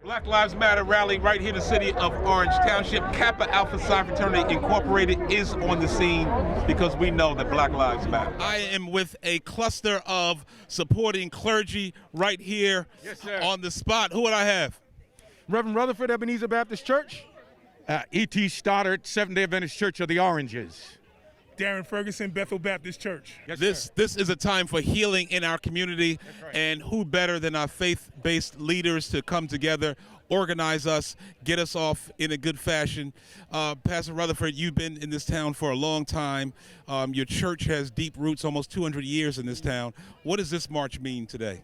Black Lives Matter rally right here in the city of Orange Township. Kappa Alpha Psi Fraternity Incorporated is on the scene because we know that Black Lives Matter. I am with a cluster of supporting clergy right here on the spot. Who would I have? Reverend Rutherford, Ebenezer Baptist Church. E.T. Stoddard, Seventh-day Adventist Church of the Oranges. Darren Ferguson, Bethel Baptist Church. Yes, this is a time for healing in our community, right. And who better than our faith-based leaders to come together, organize us, get us off in a good fashion. Pastor Rutherford, you've been in this town for a long time. Your church has deep roots, almost 200 years in this town. What does this march mean today?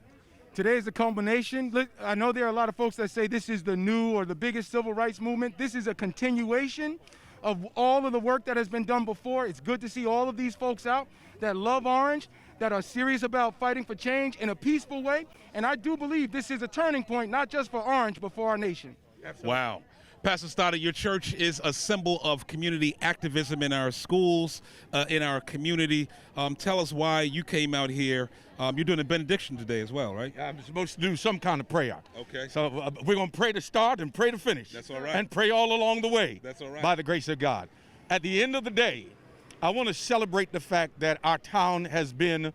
Today is the culmination. Look, I know there are a lot of folks that say this is the new or the biggest civil rights movement. This is a continuation of all of the work that has been done before. It's good to see all of these folks out that love Orange, that are serious about fighting for change in a peaceful way. And I do believe this is a turning point, not just for Orange, but for our nation. Absolutely. Wow. Pastor Stoddard, your church is a symbol of community activism in our schools, in our community. Tell us why you came out here. You're doing a benediction today as well, right? I'm supposed to do some kind of prayer. Okay. So we're going to pray to start and pray to finish. That's all right. And pray all along the way. That's all right. By the grace of God. At the end of the day, I want to celebrate the fact that our town has been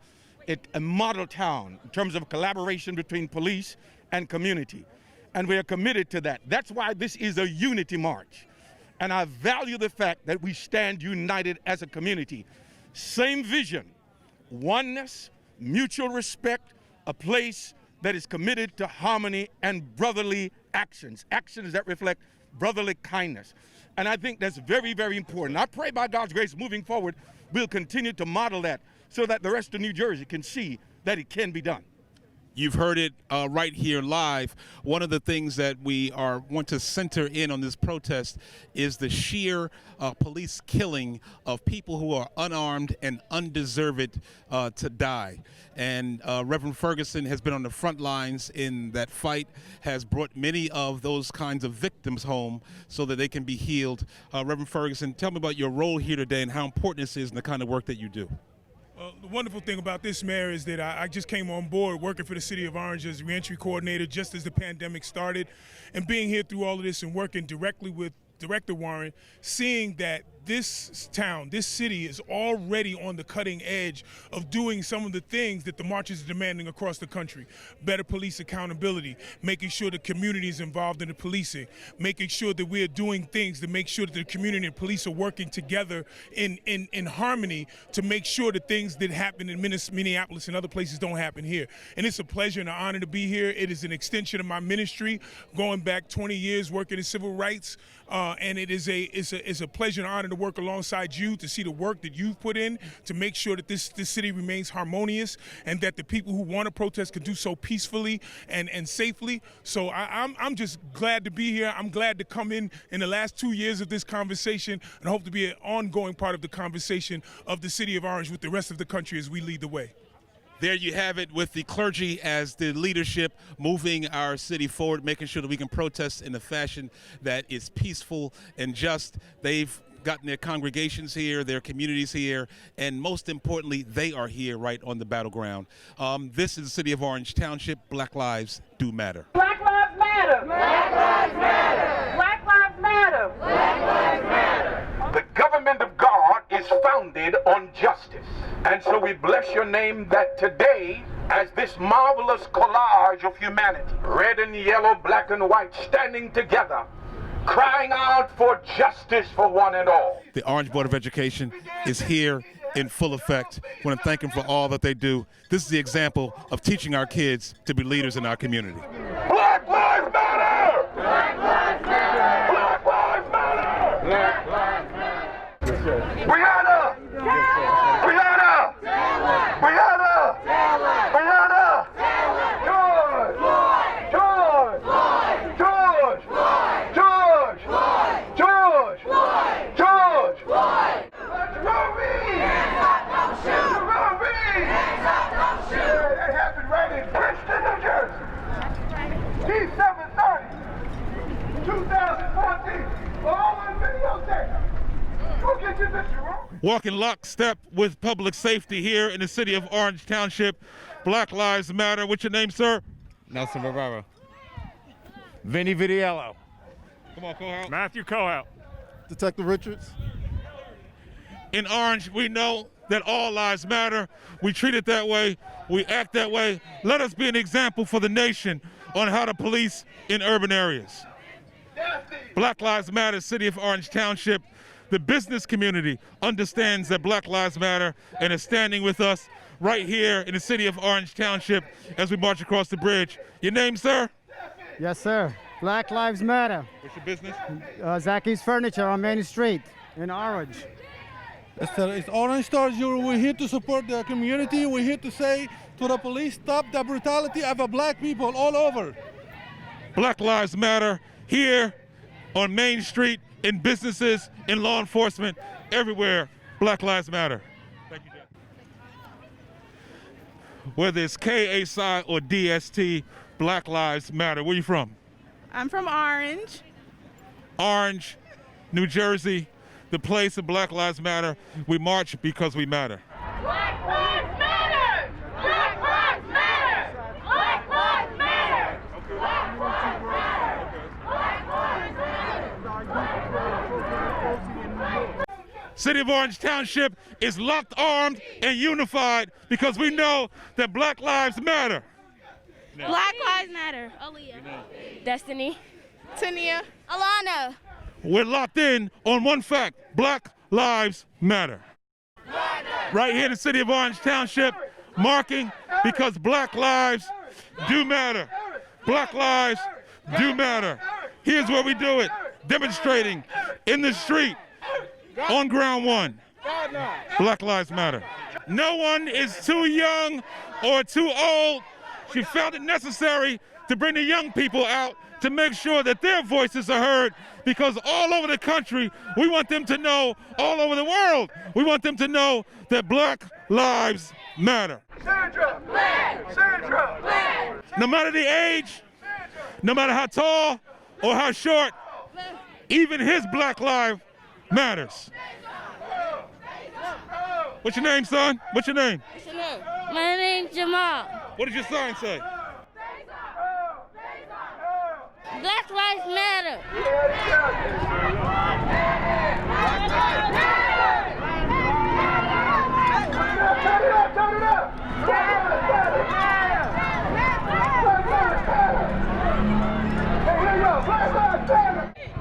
a model town in terms of collaboration between police and community. And we are committed to that. That's why this is a unity march. And I value the fact that we stand united as a community. Same vision, oneness, mutual respect, a place that is committed to harmony and brotherly actions, actions that reflect brotherly kindness. And I think that's very, very important. I pray by God's grace moving forward, we'll continue to model that so that the rest of New Jersey can see that it can be done. You've heard it right here live. One of the things that we want to center in on this protest is the sheer police killing of people who are unarmed and undeserved to die. And Reverend Ferguson has been on the front lines in that fight, has brought many of those kinds of victims home so that they can be healed. Reverend Ferguson, tell me about your role here today and how important this is and the kind of work that you do. The wonderful thing about this, Mayor, is that I just came on board working for the City of Orange as reentry coordinator just as the pandemic started, and being here through all of this and working directly with Director Warren, seeing that this town, this city is already on the cutting edge of doing some of the things that the marches are demanding across the country. Better police accountability, making sure the community is involved in the policing, making sure that we are doing things to make sure that the community and police are working together in harmony to make sure that things that happen in Minneapolis and other places don't happen here. And it's a pleasure and an honor to be here. It is an extension of my ministry, going back 20 years working in civil rights, and it's a pleasure and honor to work alongside you, to see the work that you've put in to make sure that this city remains harmonious and that the people who want to protest can do so peacefully and safely. So I'm just glad to be here. I'm glad to come in the last 2 years of this conversation, and hope to be an ongoing part of the conversation of the City of Orange with the rest of the country as we lead the way. There you have it, with the clergy as the leadership moving our city forward, making sure that we can protest in a fashion that is peaceful and just. They've gotten their congregations here, their communities here, and most importantly, they are here right on the battleground. This is the City of Orange Township. Black lives do matter. Black lives matter. Black lives matter. Black lives matter. Black lives matter. The government of God is founded on justice. And so we bless your name that today, as this marvelous collage of humanity, red and yellow, black and white, standing together, crying out for justice for one and all. The Orange Board of Education is here in full effect. I want to thank them for all that they do. This is the example of teaching our kids to be leaders in our community. Black lives matter! Black lives matter! Black lives matter! Black lives matter! Brianna! Brianna! Brianna! Brianna! George! George! George! George! George! George! Robbie! Hands up, don't shoot! Robbie! Hands up, don't shoot! That happened right in Princeton, New Jersey. T730, 2014. All on videotape. Go get your picture, Robbie. Walking lockstep with public safety here in the city of Orange Township. Black Lives Matter. What's your name, sir? Nelson Rivera. Vinny Vidiello. Come on, Cole. Matthew Cohout. Detective Richards. In Orange, we know that all lives matter. We treat it that way. We act that way. Let us be an example for the nation on how to police in urban areas. Black Lives Matter, City of Orange Township. The business community understands that Black Lives Matter and is standing with us right here in the City of Orange Township as we march across the bridge. Your name, sir? Yes, sir. Black Lives Matter. What's your business? Zacky's Furniture on Main Street in Orange. It's Orange Stars. We're here to support the community. We're here to say to the police, stop the brutality of black people all over. Black Lives Matter here on Main Street, in businesses, in law enforcement, everywhere. Black Lives Matter. Thank you, Jeff. Whether it's KASI or DST, Black Lives Matter. Where you from? I'm from Orange. Orange, New Jersey, the place of Black Lives Matter. We march because we matter. Black Lives Matter! Black Lives Matter! Black Lives Matter! Black Lives Matter! Black Lives Matter! City of Orange Township is locked, armed, and unified because we know that Black Lives Matter. Black Lives Matter. Aaliyah. Destiny. Tania. Alana. We're locked in on one fact: Black Lives Matter. Right here in the City of Orange Township, marking because Black lives do matter. Black lives do matter. Here's where we do it: demonstrating in the street, on ground one. Black Lives Matter. No one is too young or too old. She felt it necessary to bring the young people out to make sure that their voices are heard, because all over the country, we want them to know, all over the world, we want them to know that Black Lives Matter. Sandra! Black! Sandra! Black! No matter the age, no matter how tall or how short, even his Black life matters. What's your name, son? What's your name? My name's Jamal. What did your sign say? Black Lives Matter. Turn it up!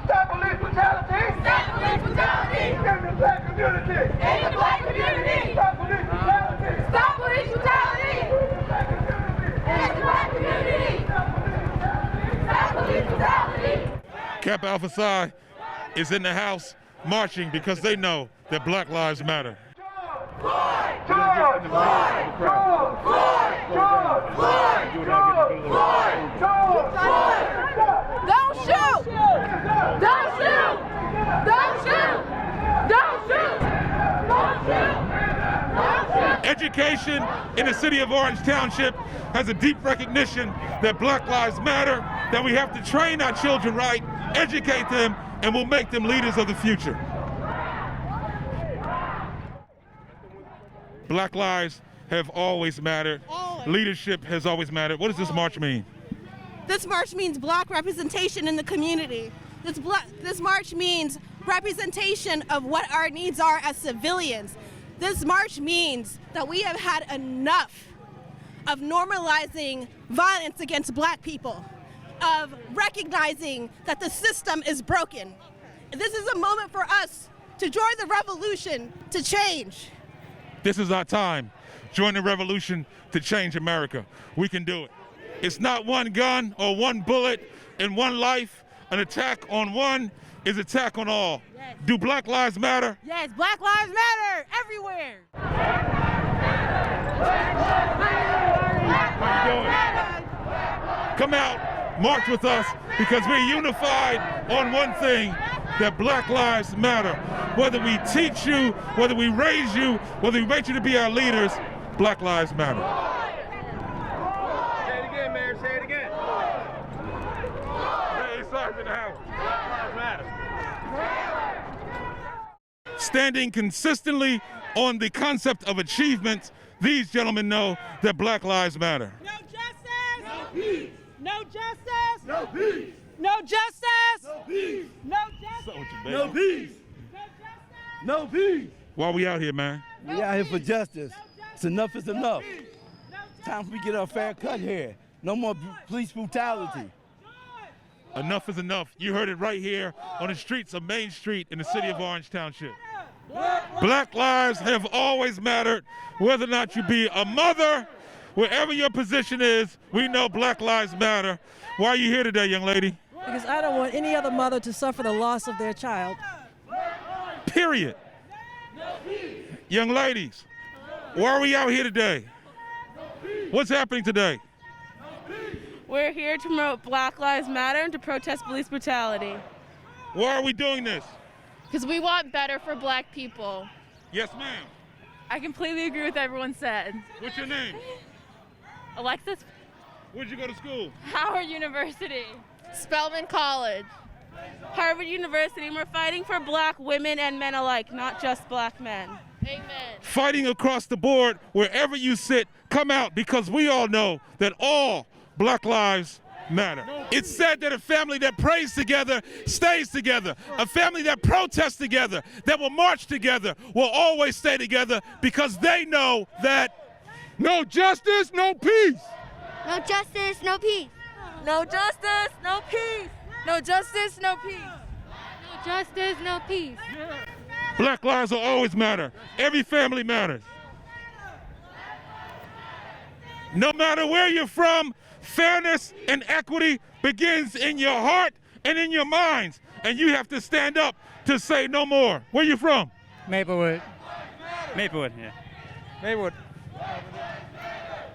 Stop police brutality! Stop police brutality! In the black community! In the black community! Stop police brutality! Stop police brutality! In the black community! Stop police brutality! Kappa Alpha Psi is in the house marching because they know that Black Lives Matter. George! George! George! George! George! George! Don't shoot! Don't shoot! Don't shoot! Don't shoot! Don't shoot! Don't shoot! Education in the City of Orange Township has a deep recognition that Black Lives Matter, that we have to train our children right, educate them, and we'll make them leaders of the future. Black lives have always mattered. Leadership has always mattered. What does this march mean? This march means black representation in the community. This march means representation of what our needs are as civilians. This march means that we have had enough of normalizing violence against black people, of recognizing that the system is broken. This is a moment for us to join the revolution to change. This is our time. Join the revolution to change America. We can do it. It's not one gun or one bullet and one life. An attack on one is attack on all. Yes. Do Black Lives Matter? Yes, Black Lives Matter everywhere. Come out, march with us, because we're unified on one thing, that Black Lives Matter. Whether we teach you, whether we raise you, whether we make you to be our leaders, Black Lives Matter. Say it again, Mayor. Say it again. In the house. Standing consistently on the concept of achievement, these gentlemen know that Black Lives Matter. No justice. No peace. No justice. No peace. No justice. No peace. No justice. No peace. No peace. Why we out here, man? We out here for justice. It's enough is enough. Time for we get our fair cut here. No more police brutality. Enough is enough. You heard it right here on the streets of Main Street in the city of Orange Township. Black lives have always mattered, whether or not you be a mother, wherever your position is, we know Black lives matter. Why are you here today, young lady? Because I don't want any other mother to suffer the loss of their child. Period. Young ladies, why are we out here today? What's happening today? We're here to promote Black Lives Matter and to protest police brutality. Why are we doing this? Because we want better for black people. Yes, ma'am. I completely agree with what everyone said. What's your name? Alexis, Where'd you go to school? Howard University. Spelman College. Harvard University, and we're fighting for black women and men alike, not just black men. Amen. Fighting across the board, wherever you sit, come out, because we all know that all Black lives matter. It's said that a family that prays together stays together. A family that protests together, that will march together, will always stay together, because they know that no justice, no peace. No justice, no peace. No justice, no peace. No justice, no peace. No justice, no peace. Black lives will always matter. Every family matters. No matter where you're from, fairness and equity begins in your heart and in your minds. And you have to stand up to say no more. Where you from? Maplewood. Maplewood, yeah. Maplewood.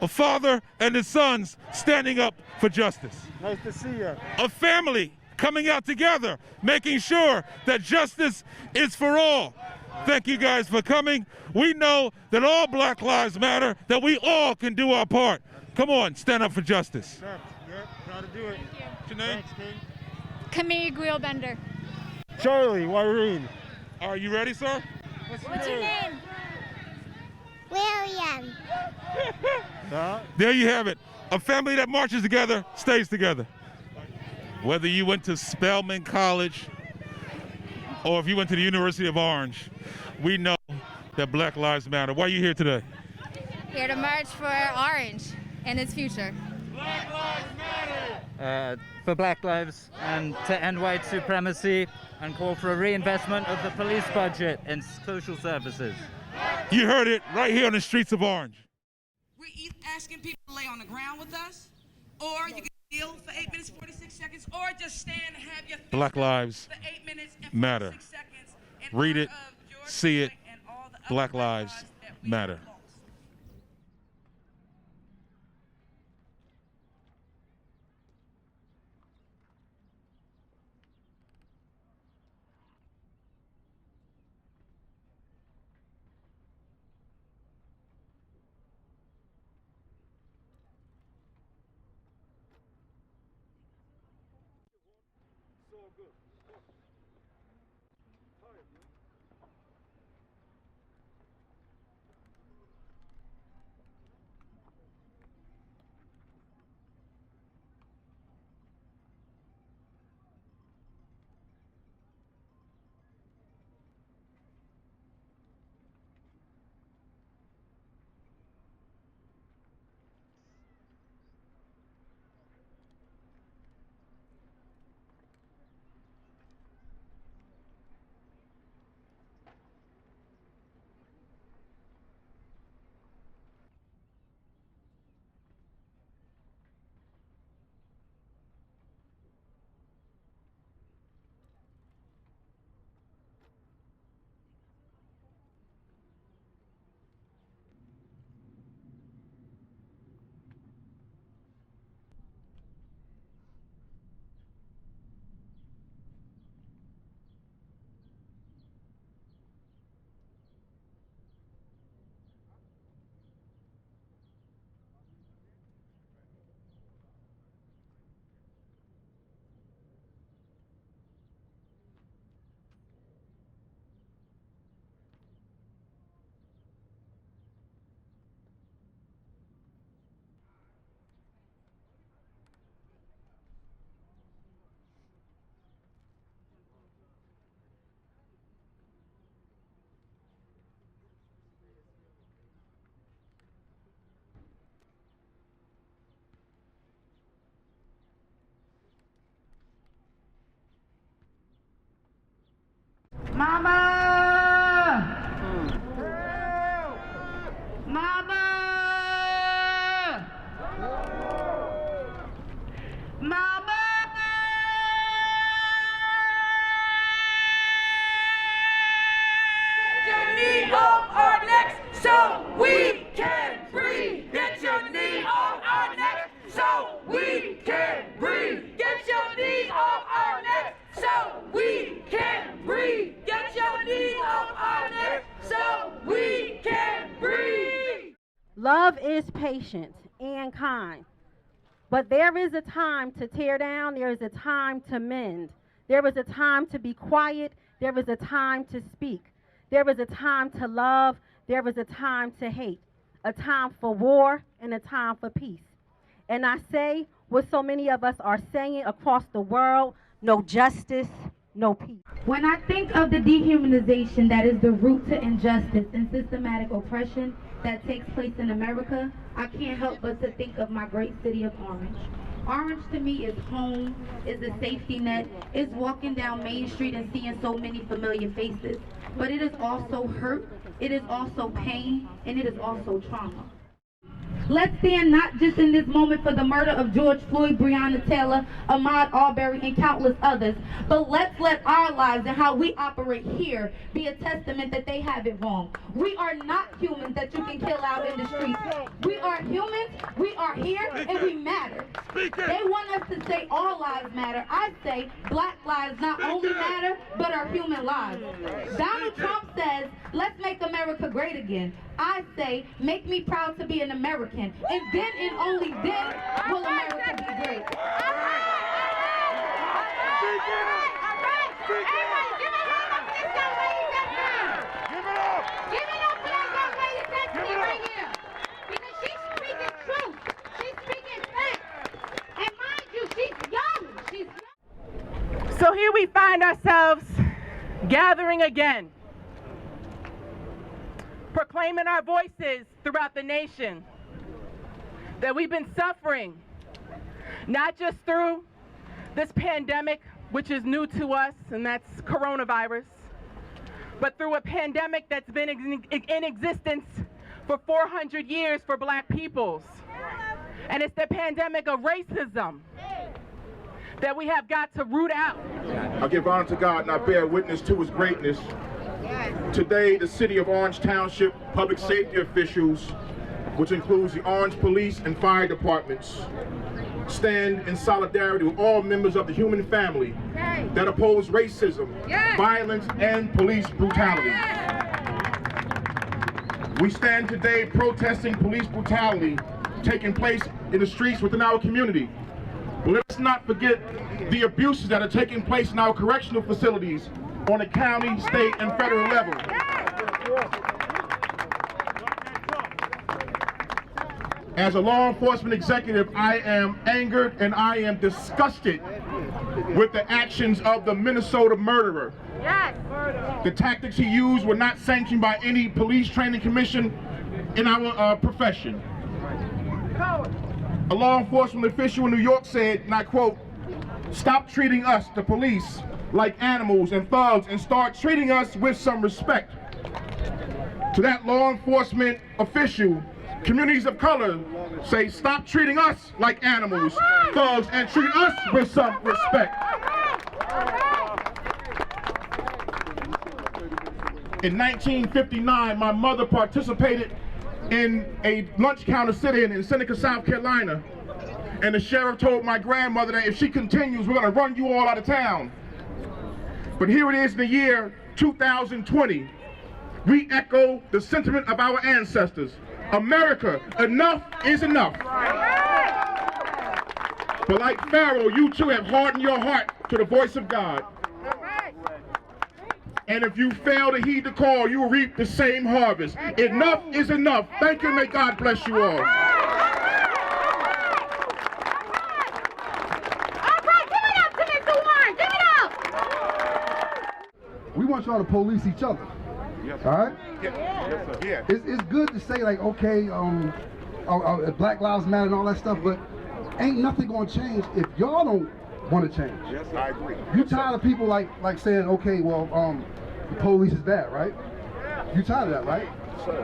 A father and his sons standing up for justice. Nice to see you. A family coming out together, making sure that justice is for all. Thank you guys for coming. We know that all Black lives matter, that we all can do our part. Come on, stand up for justice. Yep, proud to do it. What's your name? Camille Guilbender. Charlie, Wyrene. Are you ready, sir? What's your name? William. There you have it. A family that marches together stays together. Whether you went to Spelman College or if you went to the University of Orange, we know that Black lives matter. Why are you here today? Here to march for Orange and its future. Black lives matter. For Black lives and to end white supremacy and call for a reinvestment of the police budget in social services. You heard it right here on the streets of Orange. We're asking people to lay on the ground with us, or you can kneel for 8 minutes, 46 seconds, or just stand and have your Black lives for 8 minutes and 46 matter. seconds. Read it, see it. Black lives matter. Mama! Mama! Mama! Get your knee off our necks so we can breathe. Get your knee off our necks so we can breathe. Get your knee off our necks so we can breathe. Get your knee off our necks so we can breathe. Love is patient and kind. But there is a time to tear down, there is a time to mend. There is a time to be quiet, there is a time to speak. There is a time to love, there is a time to hate. A time for war and a time for peace. And I say what so many of us are saying across the world, no justice, no peace. When I think of the dehumanization that is the root to injustice and systematic oppression that takes place in America, I can't help but to think of my great city of Orange. Orange to me is home, is a safety net, is walking down Main Street and seeing so many familiar faces. But it is also hurt, it is also pain, and it is also trauma. Let's stand not just in this moment for the murder of George Floyd, Breonna Taylor, Ahmaud Arbery, and countless others, but let's let our lives and how we operate here be a testament that they have it wrong. We are not humans that you can kill out in the streets. We are humans, we are here, and we matter. They want us to say all lives matter. I say black lives not only matter, but our human lives. Donald Trump says, let's make America great again. I say, make me proud to be an American, and then and only then will America be great. So here we find ourselves gathering again, proclaiming our voices throughout the nation that we've been suffering, not just through this pandemic, which is new to us, and that's coronavirus, but through a pandemic that's been in existence for 400 years for black peoples. And it's the pandemic of racism that we have got to root out. I give honor to God and I bear witness to his greatness. Today, the city of Orange Township public safety officials, which includes the Orange Police and Fire Departments, stand in solidarity with all members of the human family that oppose racism, violence, and police brutality. We stand today protesting police brutality taking place in the streets within our community. But let's not forget the abuses that are taking place in our correctional facilities on a county, state, and federal level. As a law enforcement executive, I am angered and I am disgusted with the actions of the Minnesota murderer. The tactics he used were not sanctioned by any police training commission in our profession. A law enforcement official in New York said, and I quote, "Stop treating us, the police, like animals and thugs and start treating us with some respect." To that law enforcement official, communities of color say, "Stop treating us like animals, thugs, and treat us with some respect." In 1959, my mother participated in a lunch counter sit-in in Seneca, South Carolina. And the sheriff told my grandmother that if she continues, we're gonna run you all out of town. But here it is in the year 2020. We echo the sentiment of our ancestors. America, enough is enough. But like Pharaoh, you too have hardened your heart to the voice of God. And if you fail to heed the call, you will reap the same harvest. Enough is enough. Thank you, and may God bless you all. We want y'all to police each other. Yes, all right? Yes, sir. Yeah. It's good to say like, okay, Black Lives Matter and all that stuff, but ain't nothing gonna change if y'all don't want to change. Yes, I agree. You tired of people like saying, okay, well, the police is bad, right? You tired of that, right?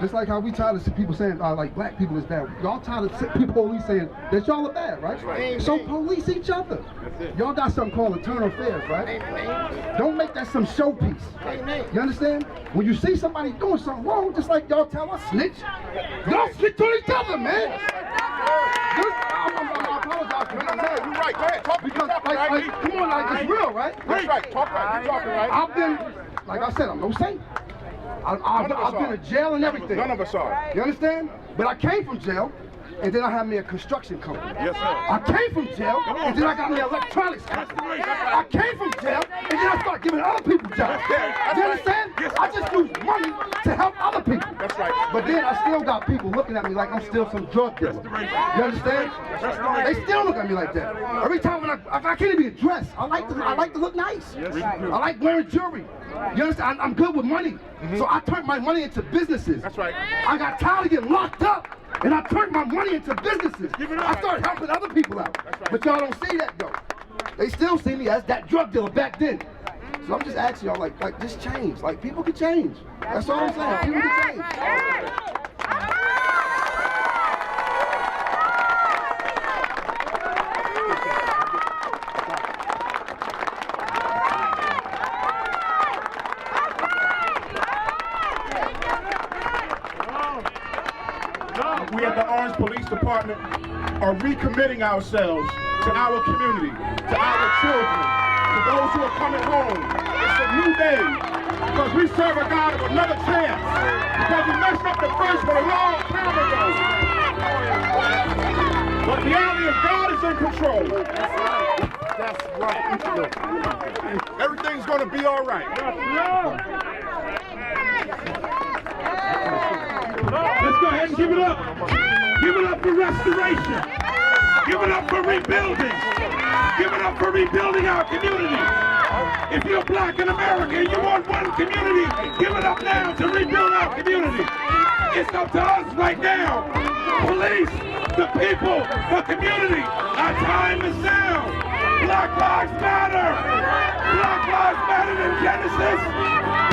Just like how we tired of people saying like black people is bad. Y'all tired of people police saying that y'all are bad, right? So police each other. Y'all got something called internal affairs, right? Don't make that some showpiece. You understand? When you see somebody doing something wrong, just like y'all tell us snitch, y'all snitch on each other, man. I apologize for that. You're right. Go ahead. Talk Because right. come on, like it's real, right? That's right. Talk right. You're talking right. I've been, like I said, I'm no saint. I've been in jail and everything. None of us are. You understand? But I came from jail, and then I had me a construction company. Yes, sir. I came from jail, and then I got me an electronics company. I came from jail, and then I started giving other people jobs. You understand? I just use money to help other people. That's right. But then I still got people looking at me like I'm still some drug dealer. You understand? They still look at me like that. Every time when I can't even dress, I like to look nice. I like wearing jewelry. You understand? I'm good with money. So I turned my money into businesses. That's right. I got tired of getting locked up, and I turned my money into businesses. I started helping other people out. But y'all don't see that though. They still see me as that drug dealer back then. So I'm just asking y'all, like just change. Like people can change. That's all I'm saying. People can change. We at the Orange Police Department are recommitting ourselves to our community, to our children, to those who are coming home. It's a new day because we serve a God of another chance because we messed up the first one a long time ago. But the reality is God is in control. That's right. Everything's going to be all right. Let's go ahead and give it up. Give it up for restoration. Give it up for rebuilding. Give it up for rebuilding our community. If you're black in America and you want one community, give it up now to rebuild our community. It's up to us right now. Police, the people, the community. Our time is now. Black Lives Matter. Black Lives Matter in Genesis.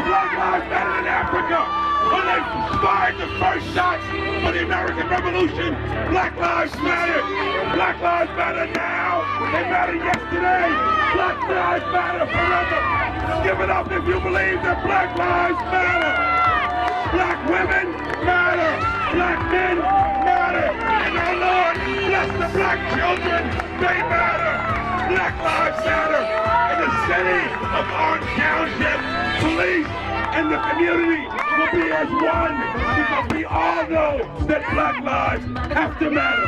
Black Lives Matter in Africa. When they fired the first shots for the American Revolution, Black Lives Matter. Black Lives Matter now. They matter yesterday. Black Lives Matter forever. Give it up if you believe that Black Lives Matter. Black women matter. Black men matter. And our Lord bless the black children. They matter. Black Lives Matter. In the city of Orange Township, police and the community will be as one because we all know that black lives have to matter.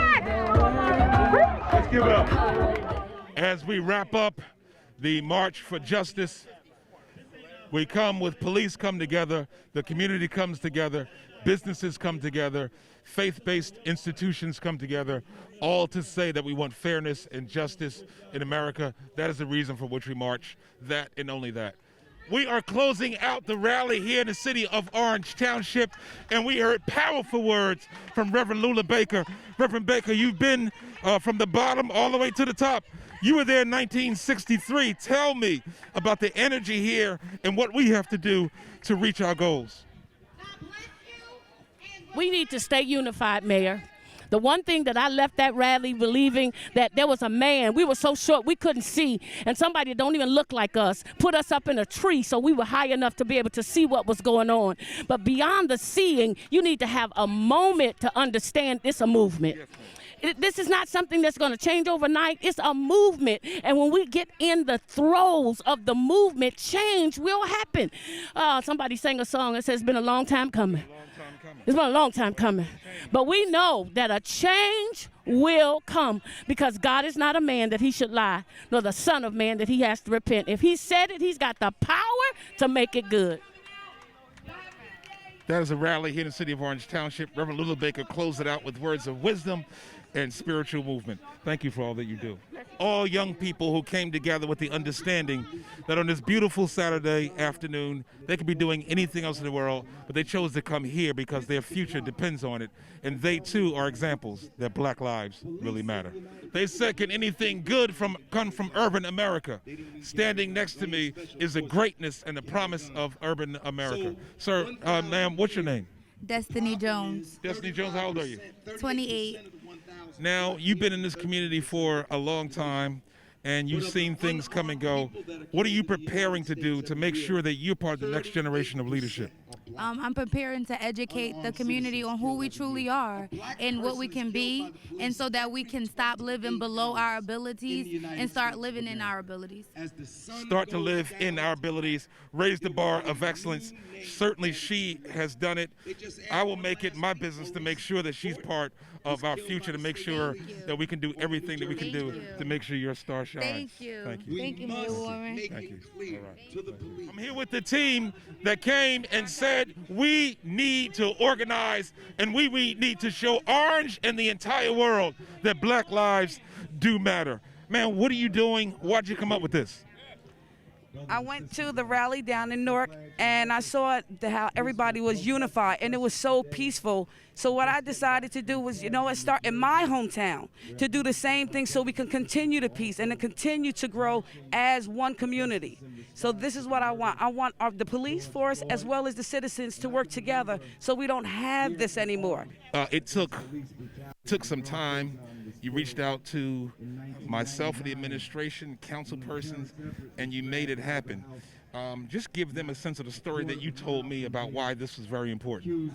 Let's give it up. As we wrap up the March for Justice, we come with police come together, the community comes together, businesses come together, faith-based institutions come together, all to say that we want fairness and justice in America. That is the reason for which we march, that and only that. We are closing out the rally here in the city of Orange Township, and we heard powerful words from Reverend Lula Baker. Reverend Baker, you've been from the bottom all the way to the top. You were there in 1963. Tell me about the energy here and what we have to do to reach our goals. We need to stay unified, Mayor. The one thing that I left that rally believing that there was a man, we were so short we couldn't see, and somebody that don't even look like us put us up in a tree so we were high enough to be able to see what was going on. But beyond the seeing, you need to have a moment to understand it's a movement. This is not something that's going to change overnight. It's a movement. And when we get in the throes of the movement, change will happen. Somebody sang a song that says it's been a long time coming. It's been a long time coming. But we know that a change will come because God is not a man that he should lie, nor the son of man that he has to repent. If he said it, he's got the power to make it good. That is a rally here in the city of Orange Township. Reverend Lula Baker closed it out with words of wisdom and spiritual movement. Thank you for all that you do. All young people who came together with the understanding that on this beautiful Saturday afternoon, they could be doing anything else in the world, but they chose to come here because their future depends on it. And they too are examples that Black lives really matter. They said, can anything good come from urban America? Standing next to me is the greatness and the promise of urban America. Sir, ma'am, what's your name? Destiny Jones. Destiny Jones, how old are you? 28. Now, you've been in this community for a long time, and you've seen things come and go. What are you preparing to do to make sure that you're part of the next generation of leadership? I'm preparing to educate the community on who we truly are and what we can be, and so that we can stop living below our abilities and start living in our abilities. Start to live in our abilities, raise the bar of excellence. Certainly she has done it. I will make it my business to make sure that she's part of our future, to make sure that we can do everything that we can do to make sure your star shines. Thank you. Thank you. Thank you, Mayor Warren. Thank you. All right. I'm here with the team that came and said we need to organize and we need to show Orange and the entire world that Black lives do matter. Man, what are you doing? Why'd you come up with this? I went to the rally down in Newark, and I saw how everybody was unified, and it was so peaceful. So what I decided to do was, start in my hometown to do the same thing so we can continue the peace and to continue to grow as one community. So this is what I want. I want the police force as well as the citizens to work together so we don't have this anymore. It took some time. You reached out to myself and the administration, council persons, and you made it happen. Just give them a sense of the story that you told me about why this was very important.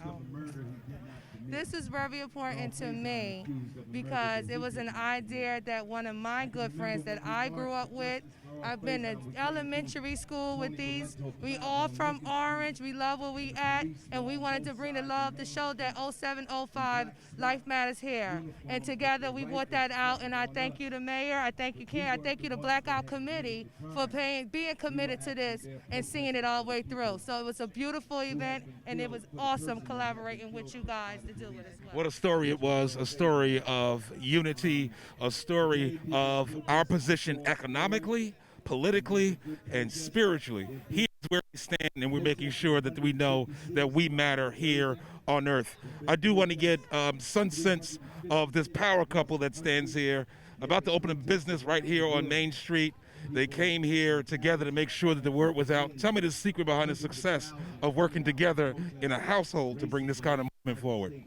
This is very important to me because it was an idea that one of my good friends that I grew up with, I've been to elementary school with these. We all from Orange, we love where we at, and we wanted to bring the love to show that 0705 life matters here. And together we brought that out, and I thank you, the mayor, I thank you, Karen, I thank you, the Blackout Committee, for being committed to this and seeing it all the way through. So it was a beautiful event, and it was awesome collaborating with you guys to do it as well. What a story it was, a story of unity, a story of our position economically, politically, and spiritually. Here's where we stand, and we're making sure that we know that we matter here on earth. I do want to get some sense of this power couple that stands here, about to open a business right here on Main Street. They came here together to make sure that the word was out. Tell me the secret behind the success of working together in a household to bring this kind of movement forward.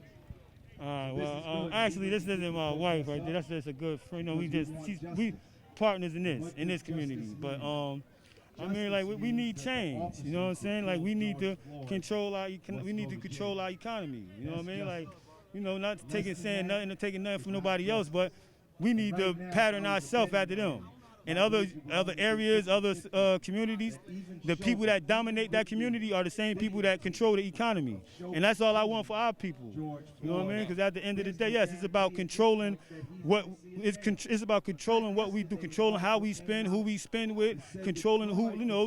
Actually, this isn't my wife right there. That's just a good friend. We partners in this community. But I mean, like, we need change. You know what I'm saying? Like, we need to control our economy. You know what I mean? Like, not saying nothing or taking nothing from nobody else, but we need to pattern ourselves after them. In other areas, other communities, the people that dominate that community are the same people that control the economy. And that's all I want for our people. You know what I mean? Because at the end of the day, yes, it's about controlling it's about controlling what we do, controlling how we spend, who we spend with, controlling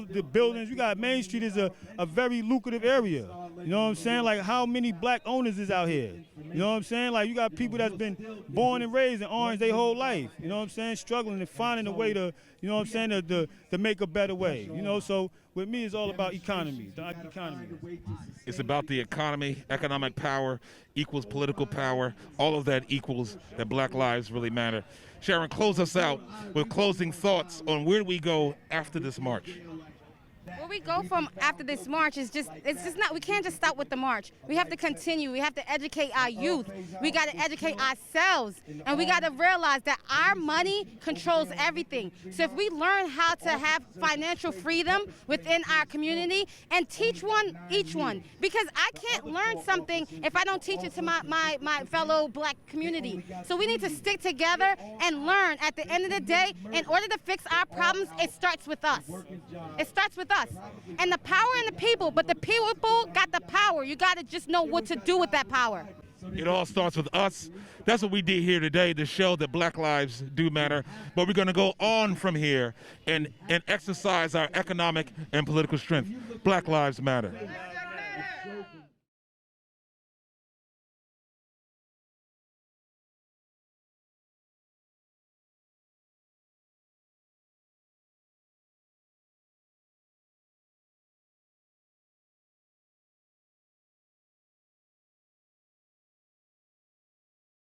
the buildings. You got Main Street is a very lucrative area. You know what I'm saying? Like, how many black owners is out here? You know what I'm saying? Like, you got people that's been born and raised in Orange their whole life. You know what I'm saying? Struggling and finding a way to, you know what I'm saying, to make a better way. So with me, it's all about economy, the economy. It's about the economy. Economic power equals political power. All of that equals that Black lives really matter. Sharon, close us out with closing thoughts on where we go after this march. Where we go from after this march is we can't just stop with the march. We have to continue. We have to educate our youth. We got to educate ourselves. And we got to realize that our money controls everything. So if we learn how to have financial freedom within our community and teach each one, because I can't learn something if I don't teach it to my fellow black community. So we need to stick together and learn. At the end of the day, in order to fix our problems, it starts with us. It starts with us. And the power in the people, but the people got the power. You got to just know what to do with that power. It all starts with us. That's what we did here today to show that Black lives do matter. But we're going to go on from here and exercise our economic and political strength. Black lives matter.